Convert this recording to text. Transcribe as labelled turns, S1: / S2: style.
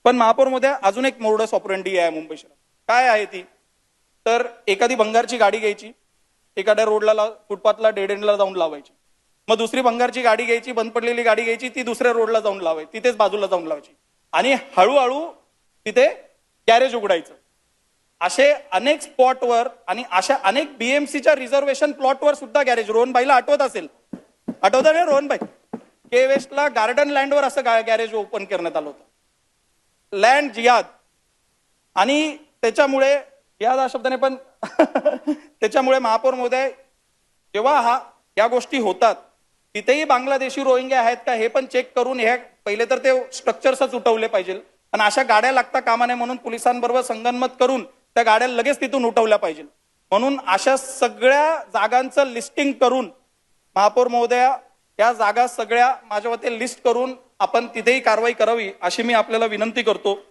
S1: पण महापौरमध्ये अजून एक मोडस ऑपरेंडी आहे मुंबई शहरात. काय आहे ती? तर एखादी भंगारची गाडी घ्यायची, एखाद्या रोडला फुटपाथला डेड एंडला जाऊन लावायची. मग दुसरी भंगारची गाडी घ्यायची, बंद पडलेली गाडी घ्यायची, ती दुसऱ्या रोडला जाऊन लावायची, तिथेच बाजूला जाऊन लावायची आणि हळूहळू तिथे गॅरेज उघडायचं. असे अनेक स्पॉटवर आणि अशा अनेक बीएमसीच्या रिझर्वेशन प्लॉटवर सुद्धा गॅरेज. रोहनबाईला आठवत असेल, आठवतं ना रोहनबाई? के वेस्टला गार्डन लँडवर असं गॅरेज ओपन करण्यात आलं होतं. लँड जिहाद. आणि त्याच्यामुळे जिहाद हा शब्दाने पण त्याच्यामुळे महापौर महोदय जेव्हा या गोष्टी होतात तिथेही बांगलादेशी रोहिंग्या आहेत का हे पण चेक करून हे पहिले तर ते स्ट्रक्चर्सच उठवले पाहिजे. आणि अशा गाड्या लागता कामा नये म्हणून पोलिसांबरोबर संगनमत करून त्या गाड्या लगेच तिथून उठवल्या पाहिजे. म्हणून अशा सगळ्या जागांचं लिस्टिंग करून महापौर महोदया या जागा सगळ्या माझ्या वतीने लिस्ट करून आपण तिथेही कारवाई करावी अशी मी आपल्याला विनंती करतो.